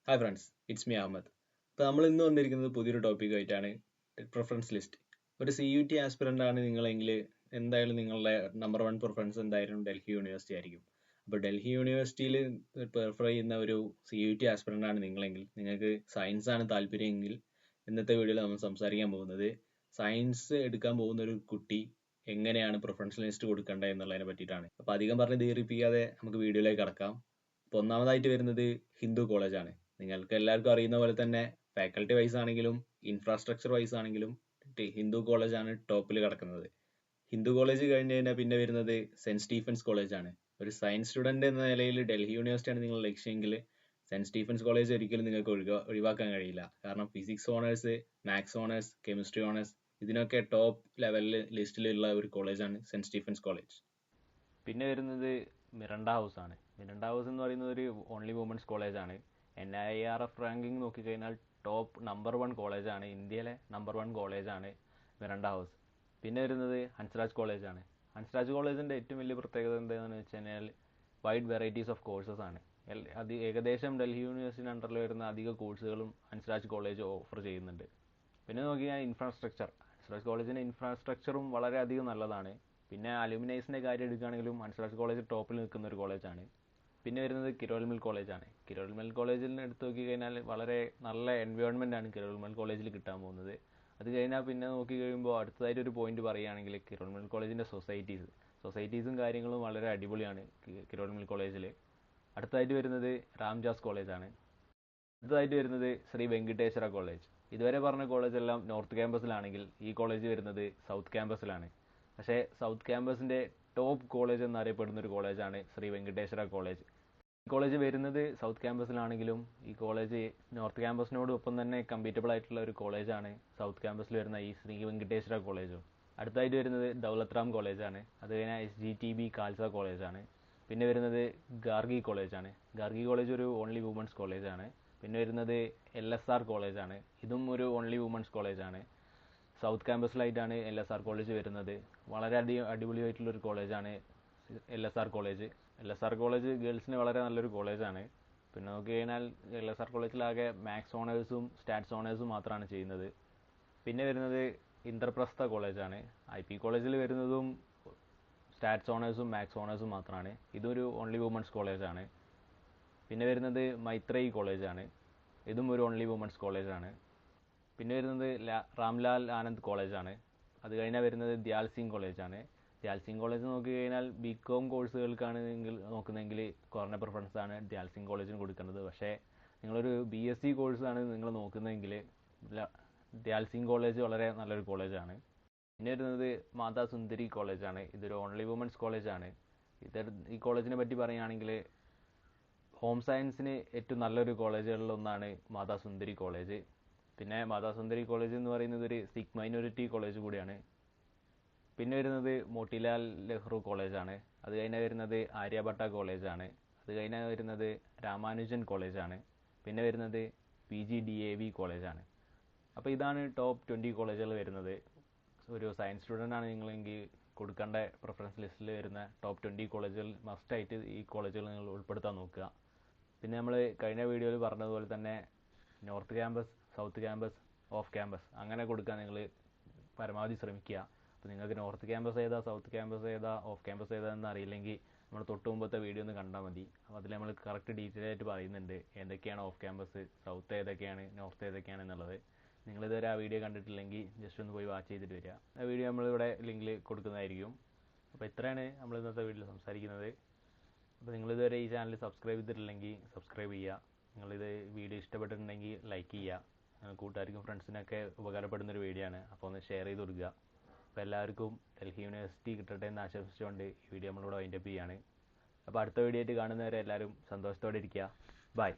Hi friends, it's me Ahmed. ഇപ്പോൾ നമ്മൾ ഇന്ന് വന്നിരിക്കുന്നത് പുതിയൊരു ടോപ്പിക്കായിട്ടാണ്. Preference list. ഒരു CUT ആസ്പിറൻ്റ് ആണ് നിങ്ങളെങ്കിൽ എന്തായാലും നിങ്ങളുടെ നമ്പർ 1 പ്രിഫറൻസ് എന്തായാലും ഡൽഹി യൂണിവേഴ്സിറ്റി ആയിരിക്കും. അപ്പോൾ ഡൽഹി യൂണിവേഴ്സിറ്റിയിൽ പ്രിഫർ ചെയ്യുന്ന ഒരു CUT ആസ്പിറൻ്റ് ആണ് നിങ്ങളെങ്കിൽ, നിങ്ങൾക്ക് സയൻസ് ആണ് താല്പര്യമെങ്കിൽ, ഇന്നത്തെ വീഡിയോയിൽ നമ്മൾ സംസാരിക്കാൻ പോകുന്നത് സയൻസ് എടുക്കാൻ പോകുന്ന ഒരു കുട്ടി എങ്ങനെയാണ് പ്രിഫറൻസ് ലിസ്റ്റ് കൊടുക്കേണ്ടത് എന്നുള്ളതിനെ പറ്റിയിട്ടാണ്. അപ്പോൾ അധികം പറഞ്ഞ് ദീർഘിപ്പിക്കാതെ നമുക്ക് വീഡിയോയിലേക്ക് കടക്കാം. അപ്പോൾ ഒന്നാമതായിട്ട് വരുന്നത് ഹിന്ദു കോളേജാണ്. നിങ്ങൾക്ക് എല്ലാവർക്കും അറിയുന്ന പോലെ തന്നെ ഫാക്കൽറ്റി വൈസ് ആണെങ്കിലും ഇൻഫ്രാസ്ട്രക്ചർ വൈസ് ആണെങ്കിലും ഹിന്ദു കോളേജാണ് ടോപ്പിൽ കിടക്കുന്നത്. ഹിന്ദു കോളേജ് കഴിഞ്ഞ് കഴിഞ്ഞാൽ പിന്നെ വരുന്നത് സെൻറ്റ് സ്റ്റീഫൻസ് കോളേജാണ്. ഒരു സയൻസ് സ്റ്റുഡൻറ് എന്ന നിലയിൽ ഡൽഹി യൂണിവേഴ്സിറ്റിയാണ് നിങ്ങൾ ലക്ഷ്യമെങ്കിൽ സെൻറ്റ് സ്റ്റീഫൻസ് കോളേജ് ഒരിക്കലും നിങ്ങൾക്ക് ഒഴിവാക്കാൻ കഴിയില്ല. കാരണം physics honours, maths honours, chemistry honours ഇതിനൊക്കെ ടോപ്പ് ലെവലിൽ ലിസ്റ്റിലുള്ള ഒരു കോളേജാണ് സെൻറ്റ് സ്റ്റീഫൻസ് കോളേജ്. പിന്നെ വരുന്നത് മിറണ്ട ഹൗസ് ആണ്. മിറണ്ട ഹൗസ് എന്ന് പറയുന്നത് ഒരു ഓൺലി വുമൻസ് കോളേജാണ്. NIRF റാങ്കിങ് നോക്കിക്കഴിഞ്ഞാൽ ടോപ്പ് നമ്പർ 1 കോളേജാണ്. ഇന്ത്യയിലെ നമ്പർ 1 കോളേജാണ് മിറണ്ട ഹൗസ്. പിന്നെ വരുന്നത് ഹൻസ്രാജ് കോളേജാണ്. ഹൻസ്രാജ് കോളേജിൻ്റെ ഏറ്റവും വലിയ പ്രത്യേകത എന്താണെന്ന് വെച്ച് കഴിഞ്ഞാൽ വൈഡ് വെറൈറ്റീസ് ഓഫ് കോഴ്സസ് ആണ്. ഏകദേശം ഡൽഹി യൂണിവേഴ്സിറ്റി അണ്ടറിൽ വരുന്ന അധിക കോഴ്സുകളും ഹൻസ്രാജ് കോളേജ് ഓഫർ ചെയ്യുന്നുണ്ട്. പിന്നെ നോക്കിയാൽ ഇൻഫ്രാസ്ട്രക്ചർ. ഹൻസ്രാജ് കോളേജിൻ്റെ ഇൻഫ്രാസ്ട്രക്ചറും വളരെയധികം നല്ലതാണ്. പിന്നെ അലുമിനൈസിൻ്റെ കാര്യം എടുക്കുകയാണെങ്കിലും ഹൻസ്രാജ് കോളേജ് ടോപ്പിൽ നിൽക്കുന്ന ഒരു കോളേജാണ്. പിന്നെ വരുന്നത് കിരോൽമൽ കോളേജാണ്. കിരോൽമൽ കോളേജിൽ എടുത്ത് നോക്കിക്കഴിഞ്ഞാൽ വളരെ നല്ല എൻവയോൺമെൻറ്റാണ് കിരോൽമൽ കോളേജിൽ കിട്ടാൻ പോകുന്നത്. അത് കഴിഞ്ഞാൽ പിന്നെ നോക്കി കഴിയുമ്പോൾ അടുത്തതായിട്ട് ഒരു പോയിന്റ് പറയുകയാണെങ്കിൽ കിരോൽമൽ കോളേജിൻ്റെ സൊസൈറ്റീസും കാര്യങ്ങളും വളരെ അടിപൊളിയാണ് കിരോൽമൽ കോളേജിൽ. അടുത്തതായിട്ട് വരുന്നത് രാംജാസ് കോളേജാണ്. അടുത്തതായിട്ട് വരുന്നത് ശ്രീ വെങ്കിടേശ്വര കോളേജ്. ഇതുവരെ പറഞ്ഞ കോളേജെല്ലാം നോർത്ത് ക്യാമ്പസിലാണെങ്കിൽ ഈ കോളേജ് വരുന്നത് സൗത്ത് ക്യാമ്പസിലാണ്. പക്ഷേ സൗത്ത് ക്യാമ്പസിൻ്റെ ടോപ്പ് കോളേജ് എന്നറിയപ്പെടുന്ന ഒരു കോളേജാണ് ശ്രീ വെങ്കിടേശ്വര കോളേജ്. ഈ കോളേജ് വരുന്നത് സൗത്ത് ക്യാമ്പസിലാണെങ്കിലും ഈ കോളേജ് നോർത്ത് ക്യാമ്പസിനോടൊപ്പം തന്നെ കമ്പീറ്റബിൾ ആയിട്ടുള്ള ഒരു കോളേജാണ് സൗത്ത് ക്യാമ്പസിൽ വരുന്ന ഈ ശ്രീ വെങ്കിടേശ്വര കോളേജും. അടുത്തായിട്ട് വരുന്നത് ദൗലത് റാം കോളേജാണ്. അത് കഴിഞ്ഞാൽ SGTB കാൽസ കോളേജാണ്. പിന്നെ വരുന്നത് ഗാർഗി കോളേജാണ്. ഗാർഗി കോളേജ് ഒരു ഓൺലി വുമൻസ് കോളേജാണ്. പിന്നെ വരുന്നത് LSR കോളേജാണ്. ഇതും ഒരു ഓൺലി വുമൻസ് കോളേജാണ്. സൗത്ത് ക്യാമ്പസിലായിട്ടാണ് LSR കോളേജ് വരുന്നത്. വളരെ അടിപൊളിയായിട്ടുള്ളൊരു കോളേജാണ് LSR കോളേജ്. LSR കോളേജ് ഗേൾസിന് വളരെ നല്ലൊരു കോളേജാണ്. പിന്നെ നോക്കി കഴിഞ്ഞാൽ LSR കോളേജിലാകെ മാത്സ് ഓണേഴ്സും സ്റ്റാറ്റ്സ് ഓണേഴ്സും മാത്രമാണ് ചെയ്യുന്നത്. പിന്നെ വരുന്നത് ഇന്ദ്രപ്രസ്ഥ കോളേജാണ്. IP കോളേജിൽ വരുന്നതും സ്റ്റാറ്റ്സ് ഓണേഴ്സും മാത്സ് ഓണേഴ്സും മാത്രമാണ്. ഇതൊരു ഓൺലി വുമൻസ് കോളേജാണ്. പിന്നെ വരുന്നത് മൈത്രേയി കോളേജാണ്. ഇതും ഒരു ഓൺലി വുമൻസ് കോളേജാണ്. പിന്നെ വരുന്നത് രാംലാൽ ആനന്ദ് കോളേജാണ്. അത് കഴിഞ്ഞാൽ വരുന്നത് ദ്യാൽ സിംഗ് കോളേജാണ്. ദ്യാൽ സിംഗ് കോളേജ് നോക്കിക്കഴിഞ്ഞാൽ BCom കോഴ്സുകൾക്കാണ് നോക്കുന്നതെങ്കിൽ കുറഞ്ഞ പ്രിഫറൻസാണ് ദ്യാൽ സിംഗ് കോളേജിന് കൊടുക്കുന്നത്. പക്ഷേ നിങ്ങളൊരു BSc കോഴ്സാണ് നിങ്ങൾ നോക്കുന്നതെങ്കിൽ ദ്യാൽ സിംഗ് കോളേജ് വളരെ നല്ലൊരു കോളേജാണ്. പിന്നെ വരുന്നത് മാതാ സുന്ദരി കോളേജാണ്. ഇതൊരു ഓൺലി വുമൻസ് കോളേജാണ്. ഈ കോളേജിനെ പറ്റി പറയുകയാണെങ്കിൽ ഹോം സയൻസിന് ഏറ്റവും നല്ലൊരു കോളേജുകളിലൊന്നാണ് മാതാ സുന്ദരി കോളേജ്. പിന്നെ മാതാ സുന്ദരി കോളേജ് എന്ന് പറയുന്നത് ഒരു സിഖ് മൈനോറിറ്റി കോളേജ് കൂടിയാണ്. പിന്നെ വരുന്നത് മോട്ടിലാൽ നെഹ്റു കോളേജാണ്. അത് കഴിഞ്ഞാൽ വരുന്നത് ആര്യഭട്ട കോളേജാണ്. അത് കഴിഞ്ഞാൽ വരുന്നത് രാമാനുജൻ കോളേജാണ്. പിന്നെ വരുന്നത് PGDAV കോളേജാണ്. അപ്പോൾ ഇതാണ് ടോപ്പ് 20 കോളേജുകൾ വരുന്നത്. ഒരു സയൻസ് സ്റ്റുഡൻ്റ് ആണ് നിങ്ങളെങ്കിൽ കൊടുക്കേണ്ട പ്രിഫറൻസ് ലിസ്റ്റിൽ വരുന്ന ടോപ്പ് 20 കോളേജുകൾ മസ്റ്റായിട്ട് ഈ കോളേജുകൾ നിങ്ങൾ ഉൾപ്പെടുത്താൻ നോക്കുക. പിന്നെ നമ്മൾ കഴിഞ്ഞ വീഡിയോയിൽ പറഞ്ഞതുപോലെ തന്നെ north campus, south campus, off campus അങ്ങനെ കൊടുക്കാൻ നിങ്ങൾ പരമാവധി ശ്രമിക്കുക. അപ്പോൾ നിങ്ങൾക്ക് നോർത്ത് ക്യാമ്പസ് ഏതാ, സൗത്ത് ക്യാമ്പസ് ഏതാ, ഓഫ് ക്യാമ്പസ് ഏതാണെന്ന് അറിയില്ലെങ്കിൽ നമ്മൾ തൊട്ട് മുമ്പത്തെ വീഡിയോ ഒന്ന് കണ്ടാൽ മതി. അപ്പോൾ അതിൽ നമ്മൾ കറക്റ്റ് ഡീറ്റെയിൽ ആയിട്ട് പറയുന്നുണ്ട് എന്തൊക്കെയാണ് ഓഫ് ക്യാമ്പസ്, സൗത്ത് ഏതൊക്കെയാണ്, നോർത്ത് ഏതൊക്കെയാണ് എന്നുള്ളത്. നിങ്ങളിതുവരെ ആ വീഡിയോ കണ്ടിട്ടില്ലെങ്കിൽ ജസ്റ്റ് ഒന്ന് പോയി വാച്ച് ചെയ്തിട്ട് വരിക. ആ വീഡിയോ നമ്മളിവിടെ ലിങ്കിൽ കൊടുക്കുന്നതായിരിക്കും. അപ്പോൾ ഇത്രയാണ് നമ്മൾ ഇന്നത്തെ വീഡിയോയിൽ സംസാരിക്കുന്നത്. അപ്പോൾ നിങ്ങളിതുവരെ ഈ ചാനൽ സബ്സ്ക്രൈബ് ചെയ്തിട്ടില്ലെങ്കിൽ സബ്സ്ക്രൈബ് ചെയ്യുക. നിങ്ങളിത് വീഡിയോ ഇഷ്ടപ്പെട്ടിട്ടുണ്ടെങ്കിൽ ലൈക്ക് ചെയ്യുക. കൂട്ടുകാർക്കും ഫ്രണ്ട്സിനൊക്കെ ഉപകാരപ്പെടുന്നൊരു വീഡിയോ ആണ്. അപ്പോൾ ഒന്ന് ഷെയർ ചെയ്ത് കൊടുക്കുക. അപ്പോൾ എല്ലാവർക്കും ഡൽഹി യൂണിവേഴ്സിറ്റി കിട്ടട്ടെ എന്ന് ആശംസിച്ചുകൊണ്ട് ഈ വീഡിയോ നമ്മളിവിടെ വൈൻഡപ്പ് ചെയ്യുകയാണ്. അപ്പോൾ അടുത്ത വീഡിയോ ആയിട്ട് കാണുന്നവരെ എല്ലാവരും സന്തോഷത്തോടെ ഇരിക്കുക. ബൈ.